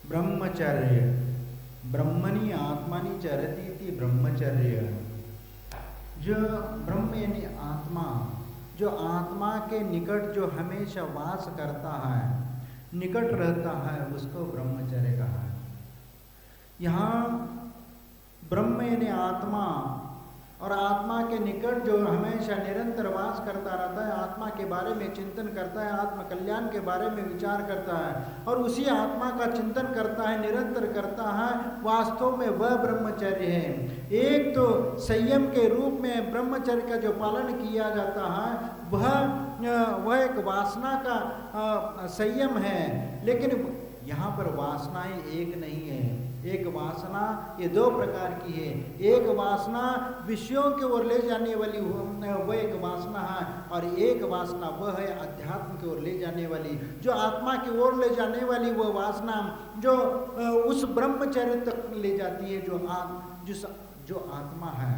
ब्रह्मचर्य, ब्रह्मणि आत्मनि चरति इति ब्रह्मचर्य। जो ब्रह्म यानी आत्मा, जो आत्मा के निकट जो हमेशा वास करता है, निकट रहता है, उसको ब्रह्मचर्य कहा है। यहाँ ब्रह्म यानी आत्मा और आत्मा के निकट जो हमेशा निरंतर वास करता रहता है, आत्मा के बारे में चिंतन करता है, आत्म कल्याण के बारे में विचार करता है और उसी आत्मा का चिंतन करता है, निरंतर करता है, वास्तव में वह ब्रह्मचर्य है। एक तो संयम के रूप में ब्रह्मचर्य का जो पालन किया जाता है वह एक वासना का संयम है, लेकिन यहाँ पर वासनाएं एक नहीं है। एक वासना ये दो प्रकार की है। एक वासना विषयों की ओर ले जाने वाली वह एक वासना है, और एक वासना वह है अध्यात्म की ओर ले जाने वाली, जो आत्मा की ओर ले जाने वाली वह वासना जो उस ब्रह्मचर्य तक ले जाती है। जो आत्मा है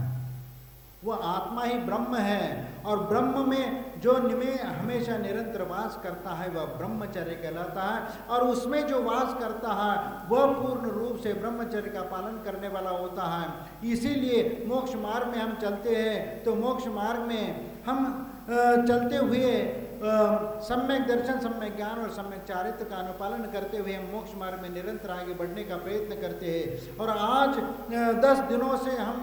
वह आत्मा ही ब्रह्म है, और ब्रह्म में जो हमेशा निरंतर वास करता है वह ब्रह्मचर्य कहलाता है, और उसमें जो वास करता है वह पूर्ण रूप से ब्रह्मचर्य का पालन करने वाला होता है। इसीलिए मोक्ष मार्ग में हम चलते हैं तो मोक्ष मार्ग में हम चलते हुए सम्यक दर्शन, सम्यक ज्ञान और सम्यक चारित्र का अनुपालन करते हुए हम मोक्ष मार्ग में निरंतर आगे बढ़ने का प्रयत्न करते हैं। और आज 10 दिनों से हम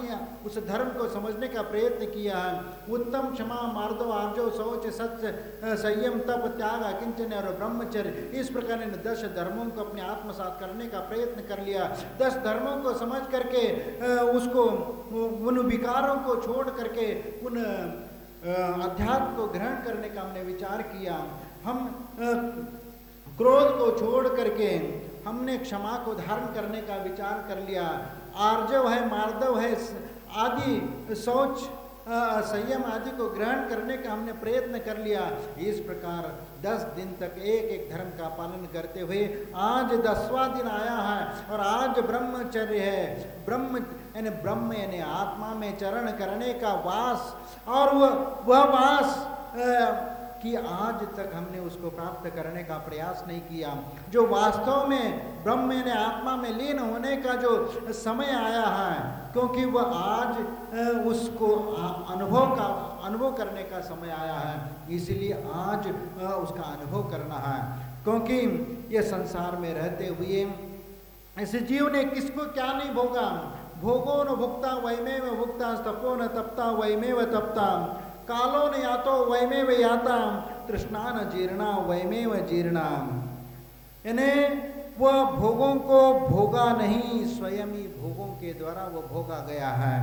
उस धर्म को समझने का प्रयत्न किया है। उत्तम, क्षमा, मार्दव, आर्जव, शौच, सत्य, संयम, तप, त्याग, अकिंचन और ब्रह्मचर्य, इस प्रकार इन 10 धर्मों को अपने आत्मसात करने का प्रयत्न कर लिया। 10 धर्मों को समझ करके उसको उन विकारों को छोड़ करके उन अध्यात्म को ग्रहण करने का हमने विचार किया। हम क्रोध को छोड़ करके हमने क्षमा को धारण करने का विचार कर लिया। आर्जव है, मार्दव है आदि, शौच, संयम आदि को ग्रहण करने का हमने प्रयत्न कर लिया। इस प्रकार 10 दिन तक एक एक धर्म का पालन करते हुए आज 10वां दिन आया है, और आज ब्रह्मचर्य है। ब्रह्म यानी आत्मा में चरण करने का वास, और वह वास कि आज तक हमने उसको प्राप्त करने का प्रयास नहीं किया। जो वास्तव में ब्रह्म यानी आत्मा में लीन होने का जो समय आया है, क्योंकि वह आज उसको अनुभव करने का समय आया है, इसलिए आज उसका अनुभव करना है। क्योंकि ये संसार में रहते हुए ऐसे जीव ने किसको क्या नहीं भोगा। भोगो न भुक्ता वैमेव भुक्ता, तपो न तप्ता वैमेव तप्ता, कालो न यातो वैमेव याता, तृष्णा न जीर्णा वैमेव जीर्णा। यानी वह भोगों को भोगा नहीं, स्वयं ही भोगों के द्वारा वह भोगा गया है।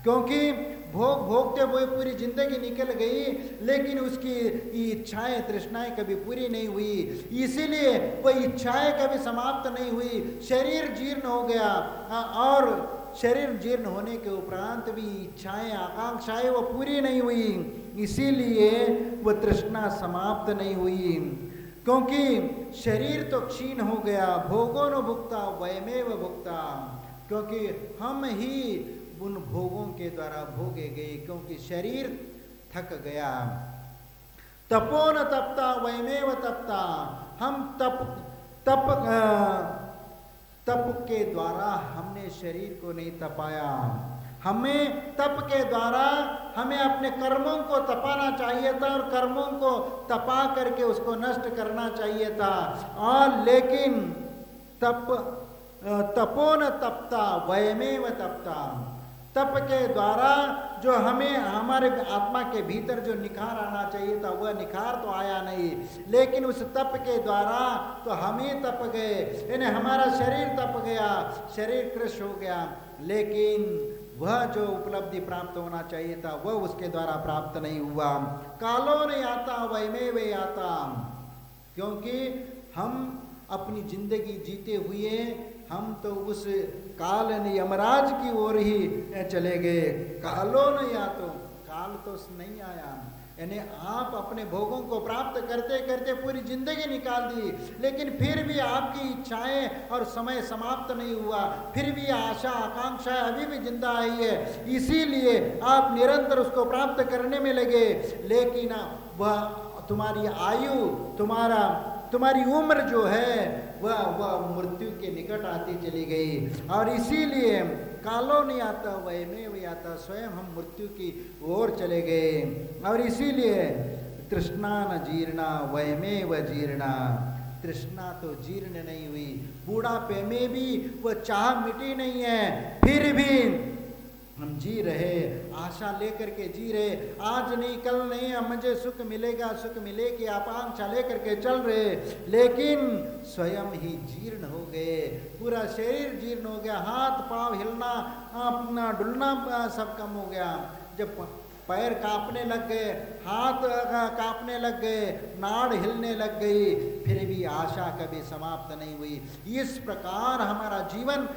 क्योंकि भोगते हुए पूरी जिंदगी निकल गई, लेकिन उसकी इच्छाएं, तृष्णाएं कभी पूरी नहीं हुई, इसीलिए वह इच्छाएं कभी समाप्त नहीं हुई। शरीर जीर्ण हो गया, और शरीर जीर्ण होने के उपरांत भी इच्छाएं, आकांक्षाएं वो पूरी नहीं हुई, इसीलिए वह तृष्णा समाप्त नहीं हुई। क्योंकि शरीर तो क्षीण हो गया। भोगो न भुक्ता वयमेव भुक्ता, क्योंकि हम ही उन भोगों के द्वारा भोगे गए, क्योंकि शरीर थक गया। तपो न तपता वयमेव तपता, हम तप के द्वारा हमने शरीर को नहीं तपाया। हमें तप के द्वारा हमें अपने कर्मों को तपाना चाहिए था, और कर्मों को तपा करके उसको नष्ट करना चाहिए था। और लेकिन तपो न तपता वयमेव तपता, तप के द्वारा जो हमें हमारे आत्मा के भीतर जो निखार आना चाहिए था वह निखार तो आया नहीं, लेकिन उस तप के द्वारा तो हम ही तप गए, यानी हमारा शरीर तप गया, शरीर कृश हो गया, लेकिन वह जो उपलब्धि प्राप्त होना चाहिए था वह उसके द्वारा प्राप्त नहीं हुआ। कालो न आता वैमेव आता, क्योंकि हम अपनी जिंदगी जीते हुए हम तो उस काल यमराज की ओर ही चले गए। कालो न या तो काल तो नहीं आया, यानी आप अपने भोगों को प्राप्त करते करते पूरी जिंदगी निकाल दी, लेकिन फिर भी आपकी इच्छाएं और समय समाप्त नहीं हुआ, फिर भी आशा आकांक्षा अभी भी जिंदा आई है, इसीलिए आप निरंतर उसको प्राप्त करने में लगे। लेकिन वह तुम्हारी आयु, तुम्हारा तुम्हारी उम्र जो है वह मृत्यु के निकट आती चली गई। और इसीलिए कालो नहीं आता वह में वही आता, स्वयं हम मृत्यु की ओर चले गए। और इसीलिए तृष्णा न जीर्णा वह में वह जीर्णा, तृष्णा तो जीर्ण नहीं हुई, बूढ़ापे में भी वह चाह मिटी नहीं है, फिर भी हम जी रहे, आशा लेकर के जी रहे, आज नहीं कल नहीं मुझे सुख मिलेगा सुख मिलेगी आकांक्षा लेकर के चल रहे, लेकिन स्वयं ही जीर्ण हो गए, पूरा शरीर जीर्ण हो गया, हाथ पांव हिलना अपना डुलना सब कम हो गया। जब पैर कांपने लग गए, हाथ कांपने लग गए, नाड़ हिलने लग गई, फिर भी आशा कभी समाप्त नहीं हुई। इस प्रकार हमारा जीवन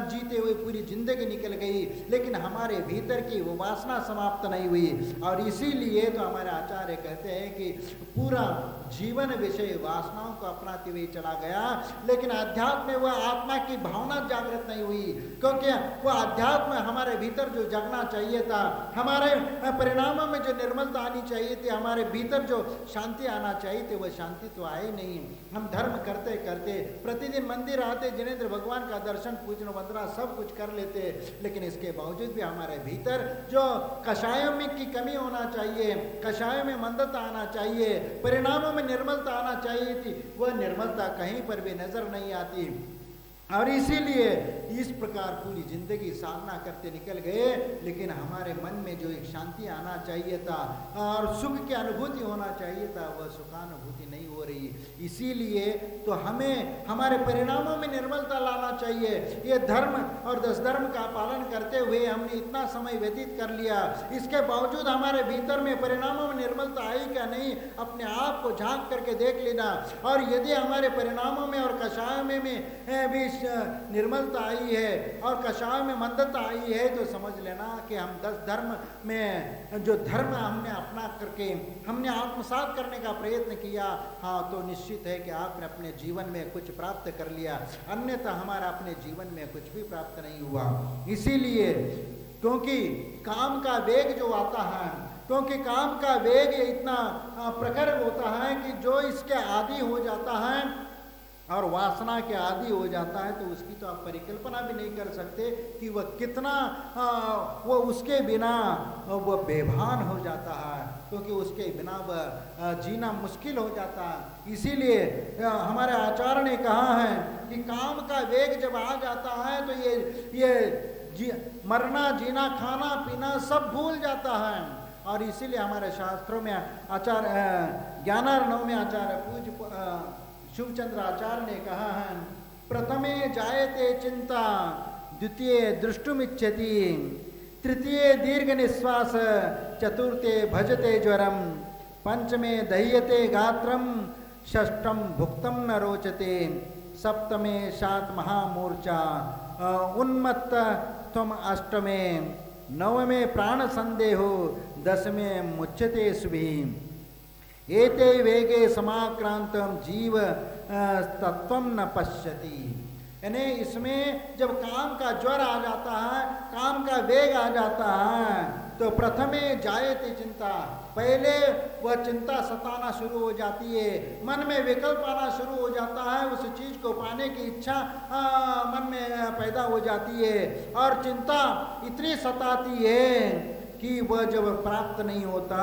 जीते हुए पूरी जिंदगी निकल गई, लेकिन हमारे भीतर की वो वासना समाप्त नहीं हुई। और इसीलिए तो हमारे आचार्य कहते हैं कि पूरा जीवन विषय वासनाओं को अपनाते हुए चला गया, लेकिन अध्यात्म में वह आत्मा की भावना जागृत नहीं हुई, क्योंकि वह अध्यात्म हमारे भीतर जो जगना चाहिए था, हमारे परिणामों में जो निर्मलता आनी चाहिए थी, हमारे भीतर जो शांति आना चाहिए थी, वह शांति तो आई नहीं। हम धर्म करते करते प्रतिदिन मंदिर आते, जिनेंद्र भगवान का दर्शन पूजन वंदना सब कुछ कर लेते, लेकिन इसके बावजूद भी हमारे भीतर जो कषायों में की कमी होना चाहिए, कषायों में मंदता आना चाहिए, परिणामों में निर्मलता आना चाहिए थी, वह निर्मलता कहीं पर भी नजर नहीं आती। और इसीलिए इस प्रकार पूरी जिंदगी साधना करते निकल गए, लेकिन हमारे मन में जो एक शांति आना चाहिए था और सुख की अनुभूति होना चाहिए था, वह सुखानुभूति नहीं हो रही। इसीलिए तो हमें हमारे परिणामों में निर्मलता लाना चाहिए। ये धर्म और 10 धर्म का पालन करते हुए हमने इतना समय व्यतीत कर लिया, इसके बावजूद हमारे भीतर में परिणामों में निर्मलता आई क्या नहीं, अपने आप को झांक करके देख लेना। और यदि हमारे परिणामों में और कषायों में भी निर्मलता आई है और कषाय में मंदता आई है, तो समझ लेना कि हम 10 धर्म में जो धर्म हमने अपना करके हमने आत्मसात करने का प्रयत्न किया, हाँ तो निश्चित है कि आपने अपने जीवन में कुछ प्राप्त कर लिया, अन्यथा हमारा अपने जीवन में कुछ भी प्राप्त नहीं हुआ। इसीलिए क्योंकि काम का वेग जो आता है, क्योंकि काम का वेग इतना प्रखर होता है कि जो इसके आदी हो जाता है और वासना के आदी हो जाता है, तो उसकी तो आप परिकल्पना भी नहीं कर सकते कि वह कितना वो उसके बिना वह बेभान हो जाता है, क्योंकि उसके बिना वह जीना मुश्किल हो जाता है। इसीलिए हमारे आचार्य ने कहा है कि काम का वेग जब आ जाता है तो ये मरना जीना खाना पीना सब भूल जाता है। और इसीलिए हमारे शास्त्रों में आचार्य ज्ञानार्णव में आचार्य पूज्य शिवचंद्र आचार्य ने कहा है, प्रथमे जायते चिंता, द्वितीय दृष्टुमिच्छति, तृतीय दीर्घ निश्वास, चतुर्थे भजते ज्वरम, पंचमे दह्यते गात्रम, षष्ठम भुक्तम न रोचते, सप्तमे शात महामूर्छा, उन्मत्त त्वम अष्टमे, नवमे प्राण संदेहो, दसमे मुच्यते सुभी, एते वेगे समाक्रांतम जीव तत्वम न पश्यति। यानी इसमें जब काम का ज्वर आ जाता है, काम का वेग आ जाता है, तो प्रथमे जायते चिंता, पहले वह चिंता सताना शुरू हो जाती है, मन में विकल्प आना शुरू हो जाता है, उस चीज को पाने की इच्छा मन में पैदा हो जाती है, और चिंता इतनी सताती है कि वह जब प्राप्त नहीं होता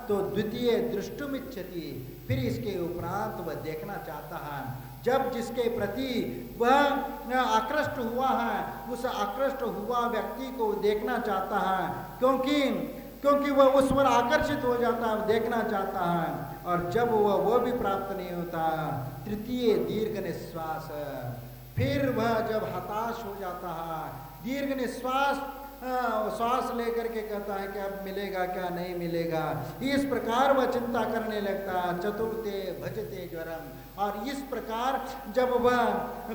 तो द्वितीय दृष्टुमिच्छति, फिर इसके उपरांत वह देखना चाहता है। जब जिसके प्रति वह आकृष्ट हुआ है, उस आकृष्ट हुआ व्यक्ति को देखना चाहता है, क्योंकि वह उस पर आकर्षित हो जाता है, देखना चाहता है। और जब वह भी प्राप्त नहीं होता, तृतीय दीर्घ निश्वास, फिर वह जब हताश हो जाता है, दीर्घ निश्वास श्वास लेकर के कहता है कि अब मिलेगा क्या नहीं मिलेगा, इस प्रकार वह चिंता करने लगता है। चतुर्थे भजते ज्वरम, और इस प्रकार जब वह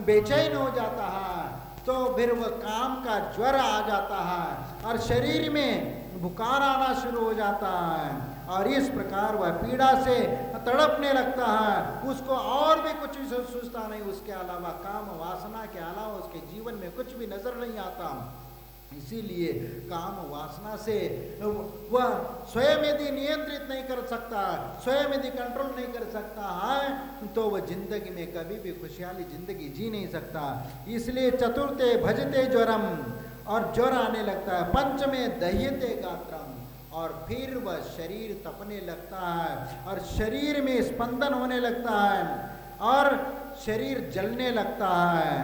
बेचैन हो जाता है तो फिर वह काम का ज्वर आ जाता है और शरीर में बुखार आना शुरू हो जाता है, और इस प्रकार वह पीड़ा से तड़पने लगता है। उसको और भी कुछ सूझता नहीं, उसके अलावा काम वासना के अलावा उसके जीवन में कुछ भी नजर नहीं आता। इसीलिए काम वासना से वह स्वयं यदि नियंत्रित नहीं कर सकता, स्वयं यदि कंट्रोल नहीं कर सकता है, तो वह जिंदगी में कभी भी खुशहाली जिंदगी जी नहीं सकता। इसलिए चतुर्थे भजते ज्वरम, और ज्वर आने लगता है। पंचमे दह्यते गात्रम, और फिर वह शरीर तपने लगता है और शरीर में स्पंदन होने लगता है और शरीर जलने लगता है।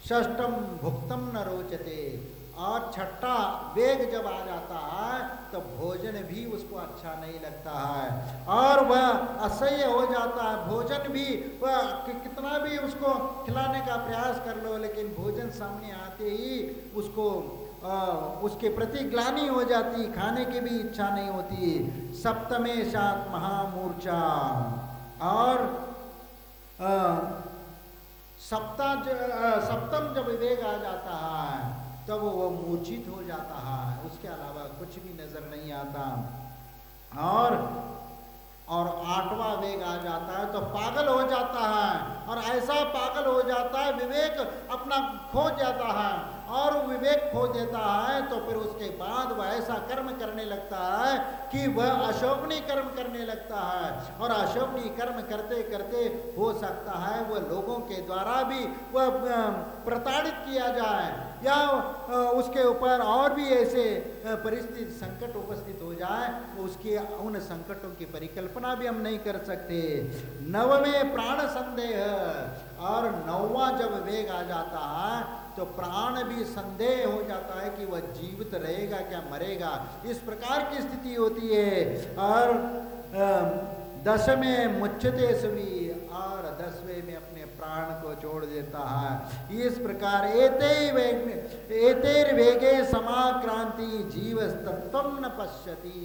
षष्ठम भुक्तम न रोचते, और छठा वेग जब आ जाता है तो भोजन भी उसको अच्छा नहीं लगता है और वह असह्य हो जाता है। भोजन भी वह कितना भी उसको खिलाने का प्रयास कर लो, लेकिन भोजन सामने आते ही उसको उसके प्रति ग्लानि हो जाती, खाने की भी इच्छा नहीं होती। सप्तमे सात महामूर्छा, और सप्तम जब वेग आ जाता है तब वो मूर्छित हो जाता है, उसके अलावा कुछ भी नजर नहीं आता। और आठवां वेग आ जाता है तो पागल हो जाता है, और ऐसा पागल हो जाता है विवेक अपना खो जाता है, और विवेक खो देता है तो फिर उसके बाद वह ऐसा कर्म करने लगता है कि वह अशोभनीय कर्म करने लगता है। और अशोभनीय कर्म करते करते हो सकता है वह लोगों के द्वारा भी वह प्रताड़ित किया जाए, या उसके ऊपर और भी ऐसे परिस्थिति संकट उपस्थित हो जाए, उसकी उन संकटों की परिकल्पना भी हम नहीं कर सकते। नवमे प्राण संदेह, और नौवां जब वेग आ जाता है तो प्राण भी संदेह हो जाता है कि वह जीवित रहेगा क्या मरेगा, इस प्रकार की स्थिति होती है। और दसवें मुच्यते सुवी, और 10वें में अपने प्राण को छोड़ देता है। इस प्रकार एतेर वेगे समाक्रांति जीव तत्वम न पश्यति,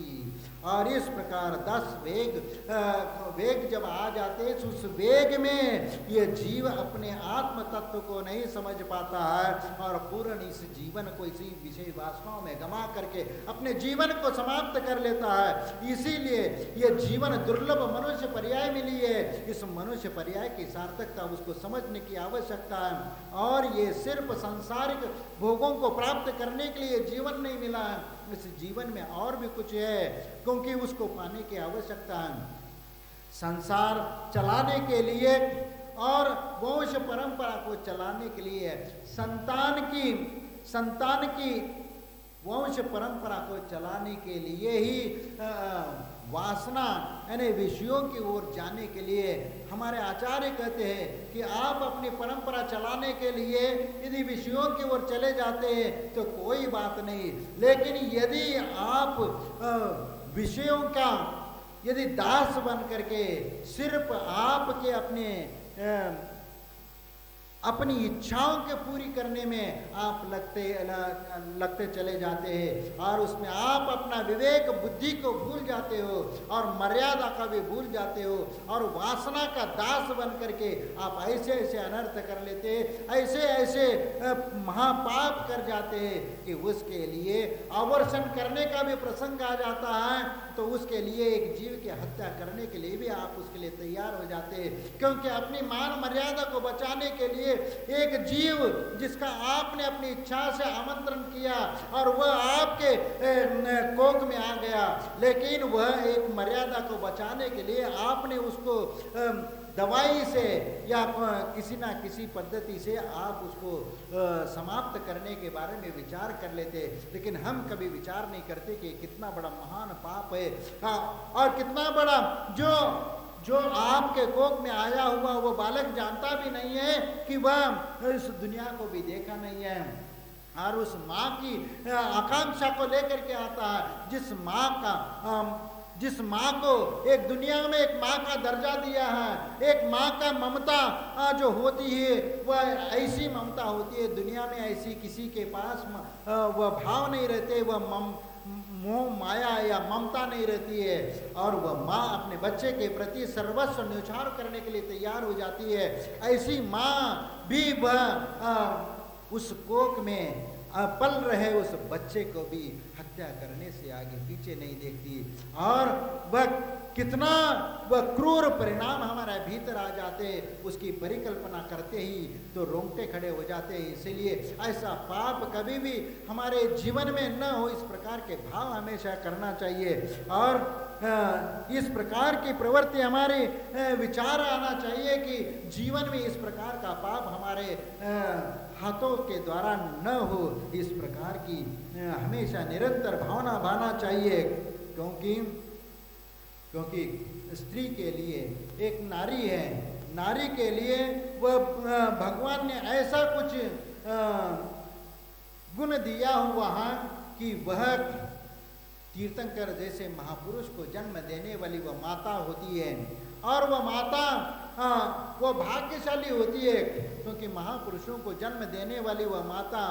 और इस प्रकार 10 वेग जब आ जाते उस वेग में ये जीव अपने आत्म तत्व को नहीं समझ पाता है और पूर्ण इस जीवन को इसी विषय वासनाओं में गमा करके अपने जीवन को समाप्त कर लेता है। इसीलिए ये जीवन दुर्लभ मनुष्य पर्याय मिली है, इस मनुष्य पर्याय की सार्थकता उसको समझने की आवश्यकता है। और ये सिर्फ सांसारिक भोगों को प्राप्त करने के लिए जीवन नहीं मिला है, इस जीवन में और भी कुछ है, क्योंकि उसको पाने की आवश्यकता है। संसार चलाने के लिए और वंश परंपरा को चलाने के लिए संतान की वंश परंपरा को चलाने के लिए ही वासना यानी विषयों की ओर जाने के लिए हमारे आचार्य कहते हैं कि आप अपनी परंपरा चलाने के लिए यदि विषयों की ओर चले जाते हैं तो कोई बात नहीं, लेकिन यदि आप विषयों का यदि दास बन करके सिर्फ आपके अपनी इच्छाओं के पूरी करने में आप लगते चले जाते हैं और उसमें आप अपना विवेक बुद्धि को भूल जाते हो और मर्यादा का भी भूल जाते हो और वासना का दास बन करके आप ऐसे ऐसे अनर्थ कर लेते हैं, ऐसे महापाप कर जाते हैं कि उसके लिए अवर्षण करने का भी प्रसंग आ जाता है, तो उसके लिए एक जीव की हत्या करने के लिए भी आप उसके लिए तैयार हो जाते हैं, क्योंकि अपनी मान मर्यादा को बचाने के लिए एक जीव जिसका आपने अपनी इच्छा से आमंत्रण किया और वह आपके कोख में आ गया, लेकिन वह एक मर्यादा को बचाने के लिए आपने उसको दवाई से या किसी ना किसी पद्धति से आप उसको समाप्त करने के बारे में विचार कर लेते, लेकिन हम कभी विचार नहीं करते कि कितना बड़ा महान पाप है और कितना बड़ा जो आपके कोख में आया हुआ वो बालक जानता भी नहीं है कि वह इस दुनिया को भी देखा नहीं है और उस माँ की आकांक्षा को लेकर के आता है, जिस माँ को एक दुनिया में एक माँ का दर्जा दिया है, एक माँ का ममता जो होती है वह ऐसी ममता होती है, दुनिया में ऐसी किसी के पास वह भाव नहीं रहते, वह मोह माया या ममता नहीं रहती है और वह माँ अपने बच्चे के प्रति सर्वस्व न्यौछावर करने के लिए तैयार हो जाती है। ऐसी माँ भी वह उस कोख में पल रहे उस बच्चे को भी हत्या करने से आगे पीछे नहीं देखती। और वह कितना वह क्रूर परिणाम हमारे भीतर आ जाते, उसकी परिकल्पना करते ही तो रोंगटे खड़े हो जाते हैं। इसीलिए ऐसा पाप कभी भी हमारे जीवन में न हो, इस प्रकार के भाव हमेशा करना चाहिए। और इस प्रकार की प्रवृत्ति हमारे विचार आना चाहिए कि जीवन में इस प्रकार का पाप हमारे हाथों के द्वारा न हो, इस प्रकार की हमेशा निरंतर भावना भाना चाहिए। क्योंकि स्त्री के लिए एक नारी है, नारी के लिए वह भगवान ने ऐसा कुछ गुण दिया हुआ है कि वह तीर्थंकर जैसे महापुरुष को जन्म देने वाली वह माता होती है। और वह माता वो भाग्यशाली होती है, क्योंकि महापुरुषों को जन्म देने वाली वह माता,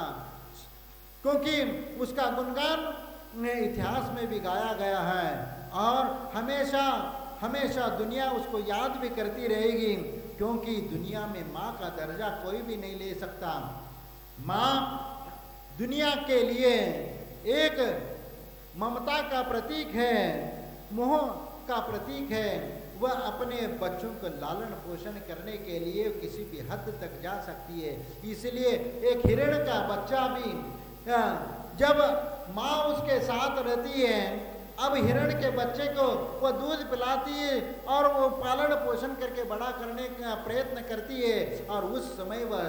क्योंकि उसका गुणगान इतिहास में भी गाया गया है और हमेशा हमेशा दुनिया उसको याद भी करती रहेगी। क्योंकि दुनिया में माँ का दर्जा कोई भी नहीं ले सकता। माँ दुनिया के लिए एक ममता का प्रतीक है, मोह का प्रतीक है। वह अपने बच्चों को लालन पोषण करने के लिए किसी भी हद तक जा सकती है। इसलिए एक हिरण का बच्चा भी जब माँ उसके साथ रहती है, अब हिरण के बच्चे को वह दूध पिलाती है और वो पालन पोषण करके बड़ा करने का प्रयत्न करती है, और उस समय वह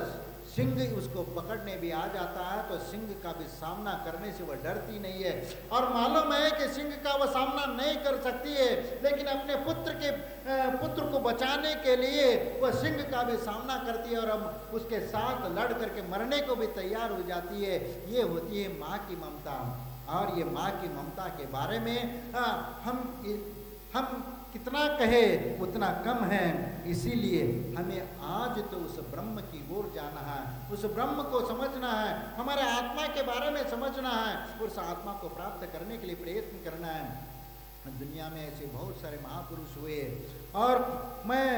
सिंह उसको पकड़ने भी आ जाता है तो सिंह का भी सामना करने से वह डरती नहीं है। और मालूम है कि सिंह का वह सामना नहीं कर सकती है, लेकिन अपने पुत्र को बचाने के लिए वह सिंह का भी सामना करती है और अब उसके साथ लड़ करके मरने को भी तैयार हो जाती है। ये होती है माँ की ममता। और ये माँ की ममता के बारे में हम कितना कहे उतना कम है। इसीलिए हमें आज तो उस ब्रह्म की ओर जाना है, उस ब्रह्म को समझना है, हमारे आत्मा के बारे में समझना है, उस आत्मा को प्राप्त करने के लिए प्रयत्न करना है। दुनिया में ऐसे बहुत सारे महापुरुष हुए, और मैं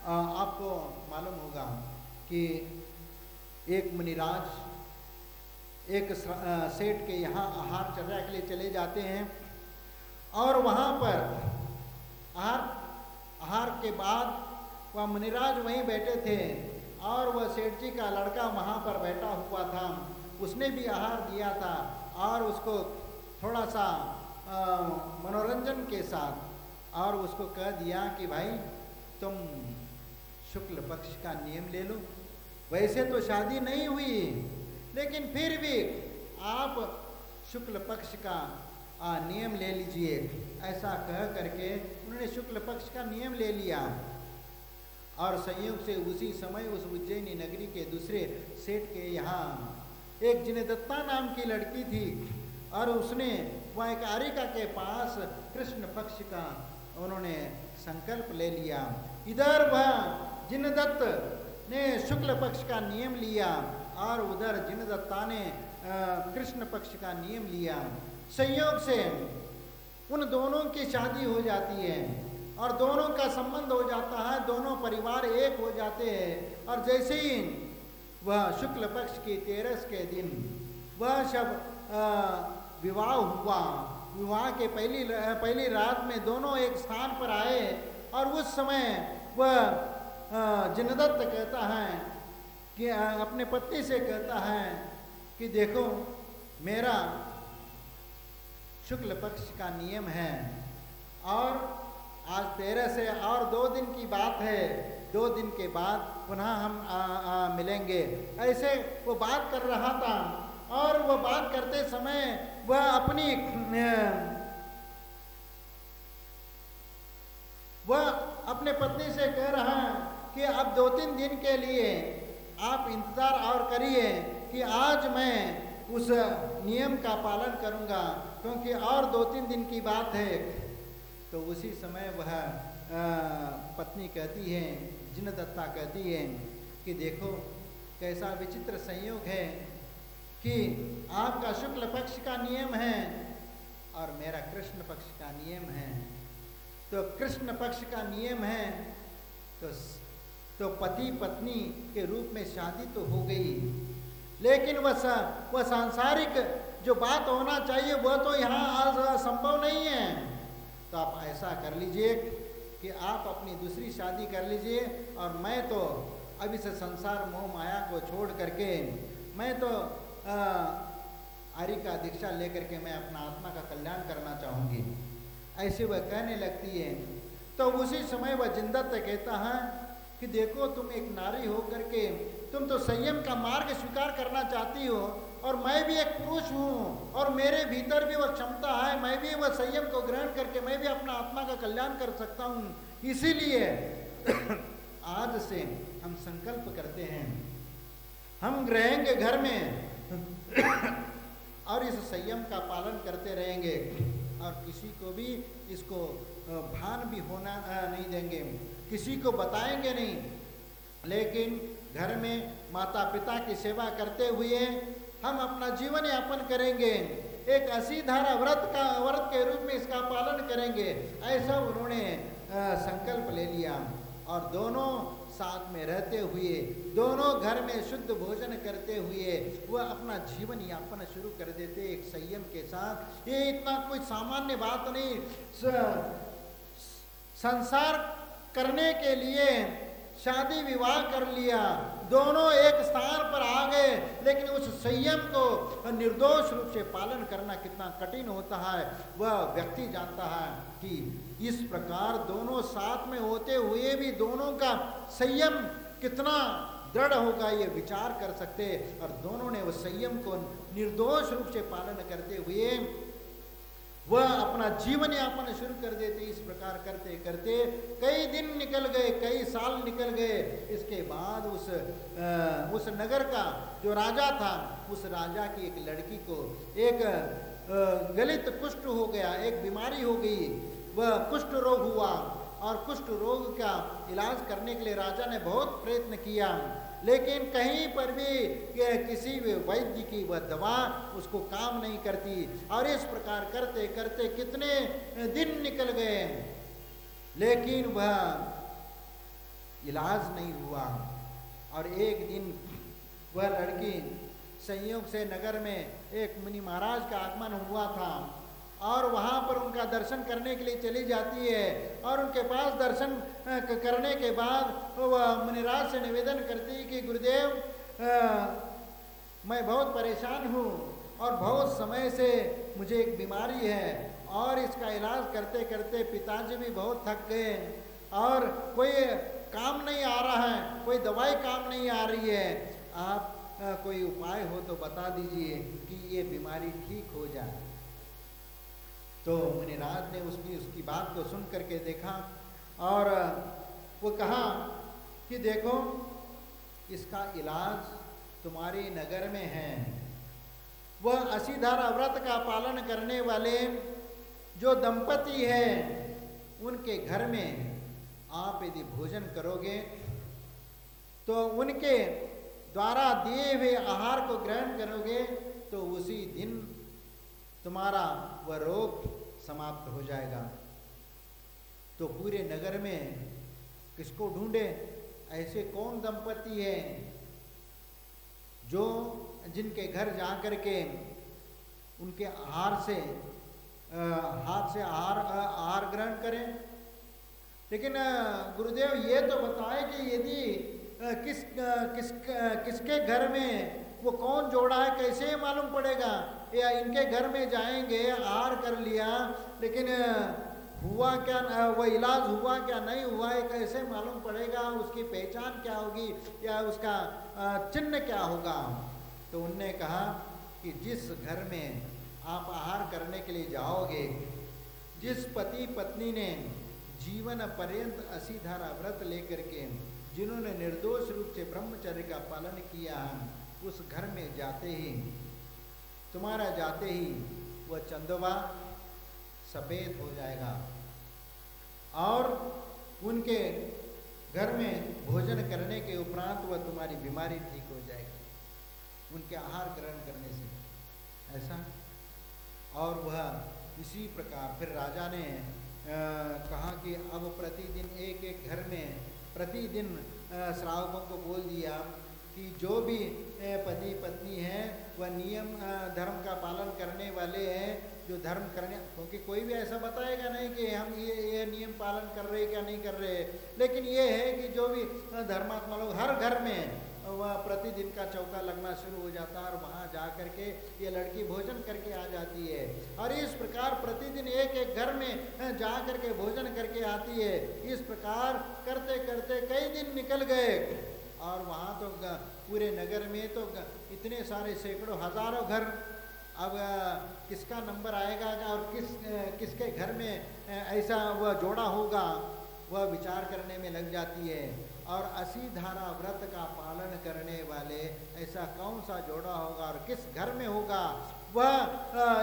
आपको मालूम होगा कि एक मुनिराज एक सेठ के यहाँ आहार चर्या के लिए चले जाते हैं, और वहाँ पर आहार के बाद वह मुनिराज वहीं बैठे थे, और वह सेठ जी का लड़का वहाँ पर बैठा हुआ था। उसने भी आहार दिया था और उसको थोड़ा सा मनोरंजन के साथ और उसको कह दिया कि भाई तुम शुक्ल पक्ष का नियम ले लो। वैसे तो शादी नहीं हुई, लेकिन फिर भी आप शुक्ल पक्ष का नियम ले लीजिए। ऐसा कह करके उन्होंने शुक्ल पक्ष का नियम ले लिया, और संयोग से उसी समय उस उज्जैनी नगरी के दूसरे सेठ के यहाँ एक जिनदत्ता नाम की लड़की थी, और उसने वह एक आरिका के पास कृष्ण पक्ष का उन्होंने संकल्प ले लिया। इधर वह जिनदत्त ने शुक्ल पक्ष का नियम लिया, और उधर जिनदत्ता ने कृष्ण पक्ष का नियम लिया। संयोग से उन दोनों की शादी हो जाती है और दोनों का संबंध हो जाता है, दोनों परिवार एक हो जाते हैं। और जैसे ही वह शुक्ल पक्ष की 13 के दिन वह सब विवाह हुआ, विवाह के पहली रात में दोनों एक स्थान पर आए, और उस समय वह जिनदत्त कहता है कि अपने पत्नी से कहता है कि देखो मेरा शुक्ल पक्ष का नियम है, और आज 13 से और 2 दिन की बात है, 2 दिन के बाद पुनः हम मिलेंगे। ऐसे वो बात कर रहा था, और वह बात करते समय वह अपने पत्नी से कह रहा है कि अब 2-3 दिन के लिए आप इंतज़ार और करिए कि आज मैं उस नियम का पालन करूंगा, क्योंकि और 2-3 दिन की बात है। तो उसी समय वह पत्नी कहती है, जिनदत्ता कहती है कि देखो कैसा विचित्र संयोग है कि आपका शुक्ल पक्ष का नियम है और मेरा कृष्ण पक्ष का नियम है। तो कृष्ण पक्ष का नियम है तो पति पत्नी के रूप में शादी तो हो गई, लेकिन वह सांसारिक जो बात होना चाहिए वह तो यहाँ आज संभव नहीं है। तो आप ऐसा कर लीजिए कि आप अपनी दूसरी शादी कर लीजिए और मैं तो अभी से संसार मोह माया को छोड़ करके मैं तो आर्य का दीक्षा लेकर के मैं अपना आत्मा का कल्याण करना चाहूँगी, ऐसे वह कहने लगती है। तो उसी समय वह जिंदत्त कहता है कि देखो तुम एक नारी हो करके तुम तो संयम का मार्ग स्वीकार करना चाहती हो और मैं भी एक पुरुष हूँ और मेरे भीतर भी वह क्षमता है, मैं भी वह संयम को ग्रहण करके मैं भी अपना आत्मा का कल्याण कर सकता हूँ। इसीलिए आज से हम संकल्प करते हैं, हम रहेंगे घर में और इस संयम का पालन करते रहेंगे और किसी को भी इसको भान भी होना नहीं देंगे, किसी को बताएंगे नहीं, लेकिन घर में माता पिता की सेवा करते हुए हम अपना जीवन यापन करेंगे, एक 80 धारा व्रत के रूप में इसका पालन करेंगे। ऐसा उन्होंने संकल्प ले लिया और दोनों साथ में रहते हुए, दोनों घर में शुद्ध भोजन करते हुए वह अपना जीवन यापन शुरू कर देते एक संयम के साथ। ये इतना कोई सामान्य बात नहीं, संसार करने के लिए शादी विवाह कर लिया, दोनों एक स्थान पर आ गए, लेकिन उस संयम को निर्दोष रूप से पालन करना कितना कठिन होता है वह व्यक्ति जानता है कि इस प्रकार दोनों साथ में होते हुए भी दोनों का संयम कितना दृढ़ होगा ये विचार कर सकते। और दोनों ने उस संयम को निर्दोष रूप से पालन करते हुए वह अपना जीवन यापन शुरू कर देते। इस प्रकार करते करते कई दिन निकल गए, कई साल निकल गए। इसके बाद उस नगर का जो राजा था, उस राजा की एक लड़की को एक गलित कुष्ठ हो गया, एक बीमारी हो गई, वह कुष्ठ रोग हुआ और कुष्ठ रोग का इलाज करने के लिए राजा ने बहुत प्रयत्न किया, लेकिन कहीं पर भी किसी वैद्य की वह दवा उसको काम नहीं करती। और इस प्रकार करते करते कितने दिन निकल गए, लेकिन वह इलाज नहीं हुआ। और एक दिन वह लड़की संयोग से नगर में एक मुनि महाराज का आगमन हुआ था और वहाँ पर उनका दर्शन करने के लिए चली जाती है और उनके पास दर्शन करने के बाद वह मुनिराज से निवेदन करती है कि गुरुदेव मैं बहुत परेशान हूँ और बहुत समय से मुझे एक बीमारी है और इसका इलाज करते करते पिताजी भी बहुत थक गए और कोई काम नहीं आ रहा है, कोई दवाई काम नहीं आ रही है, आप कोई उपाय हो तो बता दीजिए कि ये बीमारी ठीक हो जाए। तो मुनिराज ने उसकी बात को सुन करके देखा और वो कहा कि देखो इसका इलाज तुम्हारे नगर में है। वह 80 धारा व्रत का पालन करने वाले जो दंपति है उनके घर में आप यदि भोजन करोगे तो उनके द्वारा दिए हुए आहार को ग्रहण करोगे तो उसी दिन तुम्हारा वह रोग समाप्त हो जाएगा। तो पूरे नगर में किसको ढूंढे, ऐसे कौन दंपति है जो जिनके घर जा कर के उनके हाथ से आहार ग्रहण करें। लेकिन गुरुदेव ये तो बताए कि यदि किसके घर में वो कौन जोड़ा है कैसे मालूम पड़ेगा, या इनके घर में जाएंगे आहार कर लिया लेकिन हुआ क्या, वो इलाज हुआ क्या नहीं हुआ है कैसे मालूम पड़ेगा, उसकी पहचान क्या होगी या उसका चिन्ह क्या होगा। तो उनने कहा कि जिस घर में आप आहार करने के लिए जाओगे, जिस पति पत्नी ने जीवन पर्यंत 80 धारा व्रत लेकर के जिन्होंने निर्दोष रूप से ब्रह्मचर्य का पालन किया, उस घर में जाते ही तुम्हारा जाते ही वह चंदवा सफ़ेद हो जाएगा और उनके घर में भोजन करने के उपरांत वह तुम्हारी बीमारी ठीक हो जाएगी उनके आहार ग्रहण करने से, ऐसा। और वह इसी प्रकार फिर राजा ने कहा कि अब प्रतिदिन एक एक घर में प्रतिदिन श्रावकों को बोल दिया कि जो भी पति पत्नी हैं वह नियम धर्म का पालन करने वाले हैं, जो धर्म करने, क्योंकि कोई भी ऐसा बताएगा नहीं कि हम ये नियम पालन कर रहे क्या नहीं कर रहे। लेकिन ये है कि जो भी धर्मात्मा लोग, हर घर में वह प्रतिदिन का चौका लगना शुरू हो जाता है और वहाँ जा करके ये लड़की भोजन करके आ जाती है। और इस प्रकार प्रतिदिन एक एक घर में जा करके भोजन करके आती है। इस प्रकार करते करते कई दिन निकल गए और वहाँ तो पूरे नगर में तो इतने सारे सैकड़ों हजारों घर, अब किसका नंबर आएगा और किसके घर में ऐसा वह जोड़ा होगा, वह विचार करने में लग जाती है। और 80 धारा व्रत का पालन करने वाले ऐसा कौन सा जोड़ा होगा और किस घर में होगा, वह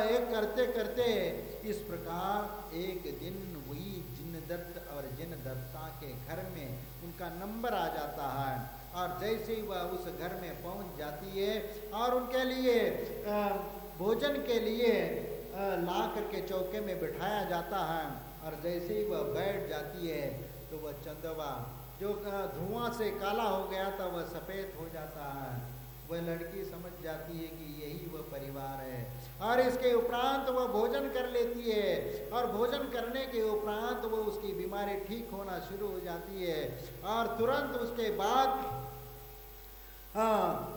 एक करते करते इस प्रकार एक दिन वही जिनदत्त और जिनदत्ता के घर में उनका नंबर आ जाता है। और जैसे ही वह उस घर में पहुंच जाती है और उनके लिए भोजन के लिए ला करके चौके में बिठाया जाता है, और जैसे ही वह बैठ जाती है तो वह चंदवा जो धुआं से काला हो गया था वह सफ़ेद हो जाता है। वह लड़की समझ जाती है कि यही वह परिवार है, और इसके उपरांत वह भोजन कर लेती है। और भोजन करने के उपरांत वो उसकी बीमारी ठीक होना शुरू हो जाती है। और तुरंत उसके बाद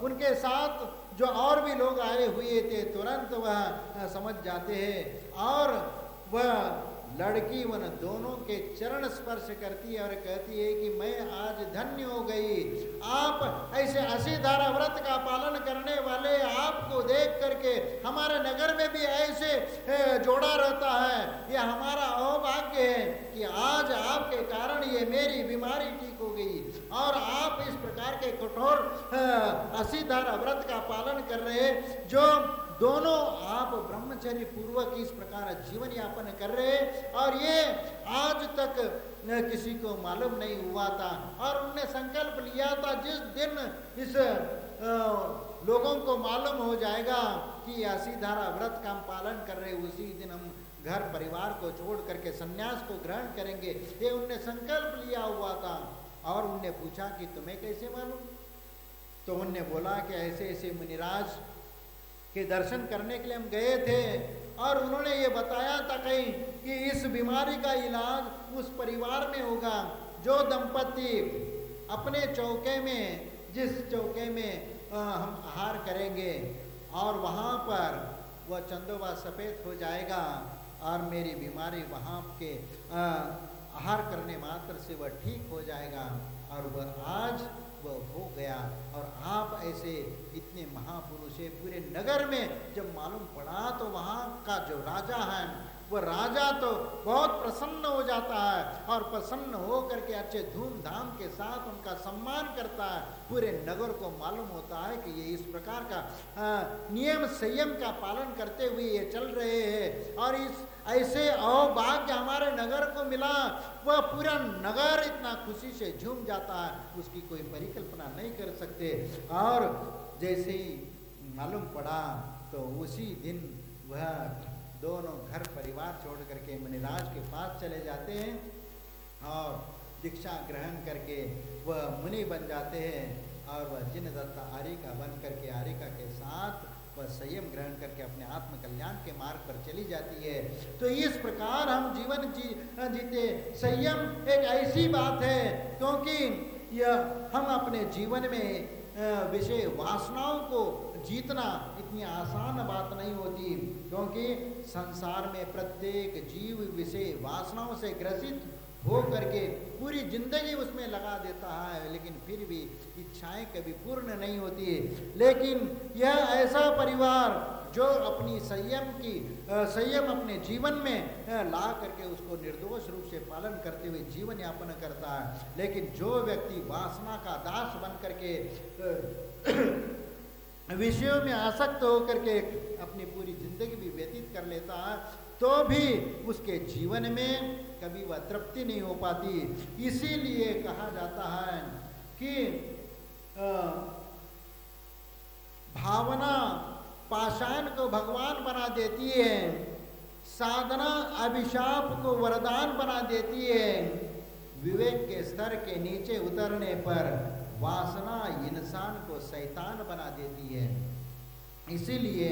उनके साथ जो और भी लोग आए हुए थे तुरंत वह समझ जाते हैं, और वह लड़की उन दोनों के चरण स्पर्श करती है और कहती है कि मैं आज धन्य हो गई। आप ऐसे 80 धारा व्रत का पालन करने वाले आपको देख करके हमारे नगर में भी ऐसे जोड़ा रहता है। यह हमारा अभाग्य है कि आज आपके कारण ये मेरी बीमारी ठीक हो गई, और आप इस प्रकार के कठोर 80 धारा व्रत का पालन कर रहे, जो दोनों आप ब्रह्मचर्य पूर्वक इस प्रकार जीवन यापन कर रहे, और ये आज तक किसी को मालूम नहीं हुआ था। और उनने संकल्प लिया था जिस दिन इस लोगों को मालूम हो जाएगा कि 80 धारा व्रत का हम पालन कर रहे, उसी दिन हम घर परिवार को छोड़ करके संन्यास को ग्रहण करेंगे। ये उनने संकल्प लिया हुआ था। और उनने पूछा कि तुम्हें कैसे मालूम? तो उनने बोला कि ऐसे ऐसे मुनिराज के दर्शन करने के लिए हम गए थे, और उन्होंने ये बताया था कहीं कि इस बीमारी का इलाज उस परिवार में होगा जो दंपति अपने चौके में, जिस चौके में हम आहार करेंगे, और वहाँ पर वह चंदोबा सफ़ेद हो जाएगा और मेरी बीमारी वहाँ के आहार करने मात्र से वह ठीक हो जाएगा। और वह आज वह हो गया। और आप ऐसे इतने महापुरुष है, पूरे नगर में जब मालूम पड़ा तो वहाँ का जो राजा है वह राजा तो बहुत प्रसन्न हो जाता है, और प्रसन्न हो करके अच्छे धूमधाम के साथ उनका सम्मान करता है। पूरे नगर को मालूम होता है कि ये इस प्रकार का नियम संयम का पालन करते हुए ये चल रहे हैं, और इस ऐसे अभाग्य हमारे नगर को मिला। वह पूरा नगर इतना खुशी से झूम जाता है, उसकी कोई परिकल्पना नहीं कर सकते। और जैसे ही मालूम पड़ा तो उसी दिन वह दोनों घर परिवार छोड़ करके मुनिराज के पास चले जाते हैं, और दीक्षा ग्रहण करके वह मुनि बन जाते हैं। और वह जिनदत्ता आरिका बन करके आरिका के साथ वह संयम ग्रहण करके अपने आत्म कल्याण के मार्ग पर चली जाती है। तो इस प्रकार हम जीवन जीते। संयम एक ऐसी बात है, क्योंकि यह हम अपने जीवन में विषय वासनाओं को जीतना इतनी आसान बात नहीं होती, क्योंकि संसार में प्रत्येक जीव विषय वासनाओं से ग्रसित हो करके पूरी जिंदगी उसमें लगा देता है, लेकिन फिर भी इच्छाएं कभी पूर्ण नहीं होती। लेकिन यह ऐसा परिवार जो अपनी संयम अपने जीवन में ला करके उसको निर्दोष रूप से पालन करते हुए जीवन यापन करता है। लेकिन जो व्यक्ति वासना का दास बन करके विषयों में आसक्त होकर के अपनी पूरी जिंदगी भी व्यतीत कर लेता है, तो भी उसके जीवन में कभी वह तृप्ति नहीं हो पाती। इसीलिए कहा जाता है कि भावना पाषाण को भगवान बना देती है, साधना अभिशाप को वरदान बना देती है। विवेक के स्तर के नीचे उतरने पर वासना इंसान को शैतान बना देती है। इसीलिए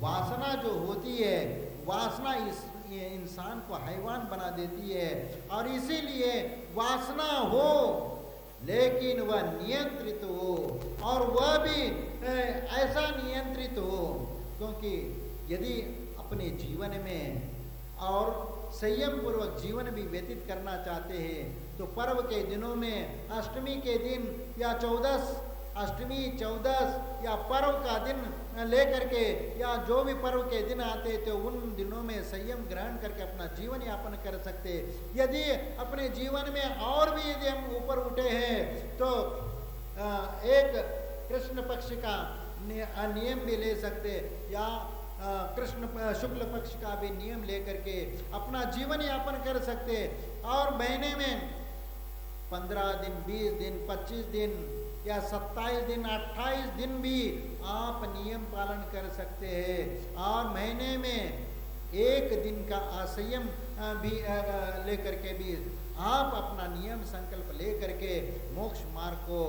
वासना जो होती है, वासना इंसान को हैवान बना देती है। और इसीलिए वासना हो लेकिन वह नियंत्रित हो, और वह भी ऐसा नियंत्रित हो, क्योंकि यदि अपने जीवन में और संयम पूर्वक जीवन भी व्यतीत करना चाहते हैं तो पर्व के दिनों में, अष्टमी के दिन या चौदस, अष्टमी, चौदस या पर्व का दिन लेकर के, या जो भी पर्व के दिन आते तो उन दिनों में संयम ग्रहण करके अपना जीवन यापन कर सकते। यदि अपने जीवन में और भी यदि हम ऊपर उठे हैं तो एक कृष्ण पक्ष का नियम भी ले सकते, या कृष्ण शुक्ल पक्ष का भी नियम लेकर के अपना जीवन यापन कर सकते। और महीने में 15 दिन, 20 दिन, 25 दिन या 27 दिन, 28 दिन भी आप नियम पालन कर सकते हैं। और महीने में एक दिन का असंयम भी लेकर के भी आप अपना नियम संकल्प लेकर के मोक्ष मार्ग को